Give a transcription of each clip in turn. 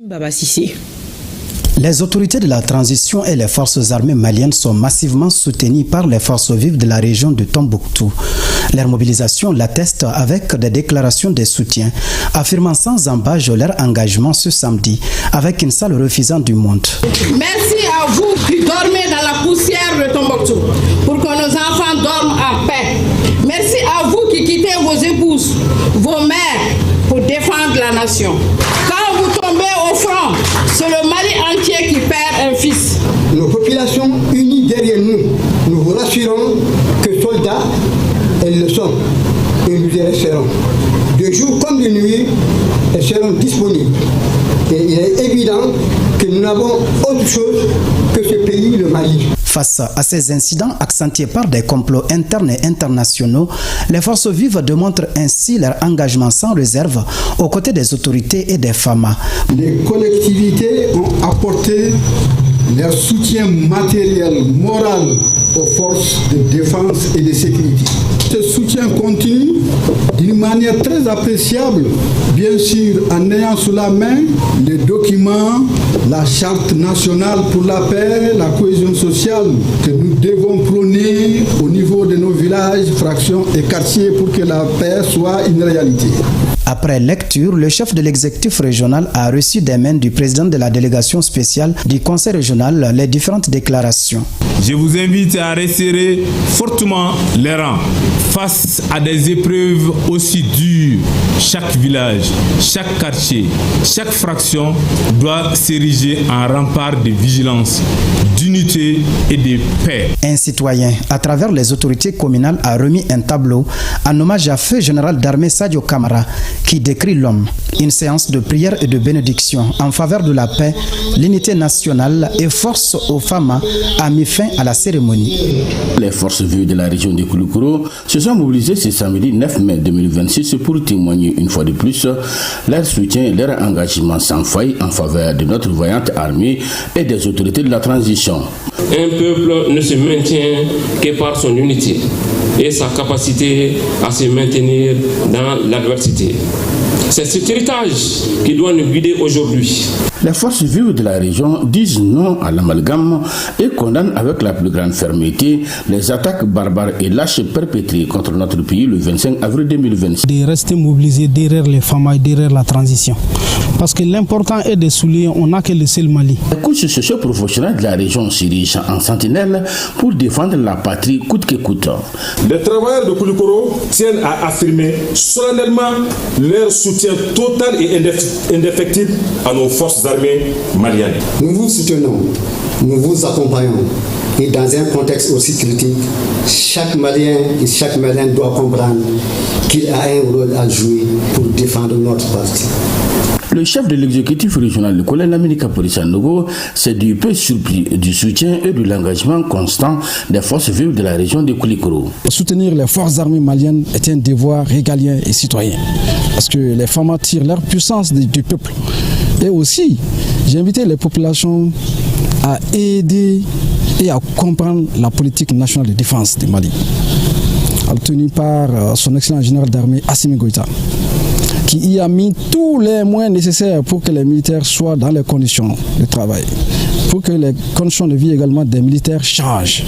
Baba Sissé. Les autorités de la transition et les forces armées maliennes sont massivement soutenues par les forces vives de la région de Tombouctou. Leur mobilisation l'atteste avec des déclarations de soutien, affirmant sans embâche leur engagement ce samedi, avec une salle refusant du monde. Merci à vous qui dormez dans la poussière de Tombouctou, pour que nos enfants dorment en paix. Merci à vous qui quittez vos épouses, vos mères, pour défendre la nation. Quand vous tombez au front, c'est le Mali entier qui perd un fils. Nos populations unies derrière nous, nous vous rassurons que soldats, elles le sont et nous y resterons. De jour comme de nuit, elles seront disponibles. Et il est évident que nous n'avons autre chose que ce pays, le Mali. Face à ces incidents accentués par des complots internes et internationaux, les forces vives démontrent ainsi leur engagement sans réserve aux côtés des autorités et des FAMA. Les collectivités ont apporté leur soutien matériel, moral aux forces de défense et de sécurité. Ce soutien continue d'une manière très appréciable, bien sûr en ayant sous la main les documents, la charte nationale pour la paix, la cohésion sociale que nous devons prôner au niveau de nos villages, fractions et quartiers pour que la paix soit une réalité. Après lecture, le chef de l'exécutif régional a reçu des mains du président de la délégation spéciale du conseil régional les différentes déclarations. Je vous invite à resserrer fortement les rangs face à des épreuves aussi dures. Chaque village, chaque quartier, chaque fraction doit s'ériger en rempart de vigilance, d'unité et de paix. Un citoyen, à travers les autorités communales, a remis un tableau en hommage à feu général d'armée Sadio Camara qui décrit l'homme. Une séance de prière et de bénédiction en faveur de la paix, l'unité nationale et force aux femmes a mis fin à la cérémonie. Les forces vives de la région de Koulikoro se sont mobilisées ce samedi 9 mai 2026 pour témoigner une fois de plus leur soutien et leur engagement sans faille en faveur de notre vaillante armée et des autorités de la transition. Un peuple ne se maintient que par son unité et sa capacité à se maintenir dans l'adversité. C'est cet héritage qui doit nous guider aujourd'hui. Les forces vives de la région disent non à l'amalgame et condamnent avec la plus grande fermeté les attaques barbares et lâches perpétrées contre notre pays le 25 avril 2026. De rester mobilisés derrière les femmes et derrière la transition. Parce que l'important est de souligner, on n'a que laissé le Mali. Les couches socio-professionnelles de la région s'érigent en sentinelle pour défendre la patrie coûte que coûte. Les travailleurs de Koulikoro tiennent à affirmer solennellement leur soutien total et indéfectible à nos forces armées maliennes. Nous vous soutenons, nous vous accompagnons. Et dans un contexte aussi critique, chaque Malien et chaque Malienne doit comprendre qu'il a un rôle à jouer pour défendre notre parti. Le chef de l'exécutif régional, le colonel Aminika Polisanogo, s'est dit peu surpris du soutien et de l'engagement constant des forces vives de la région de Koulikoro. Soutenir les forces armées maliennes est un devoir régalien et citoyen. Parce que les femmes tirent leur puissance du peuple. Et aussi, j'ai invité les populations à aider et à comprendre la politique nationale de défense du Mali, tenue par son excellent général d'armée Assimi Goïta, qui y a mis tous les moyens nécessaires pour que les militaires soient dans les conditions de travail, pour que les conditions de vie également des militaires changent,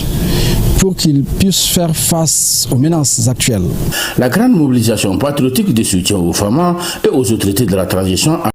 pour qu'ils puissent faire face aux menaces actuelles. La grande mobilisation patriotique de soutien aux femmes et aux autorités de la transition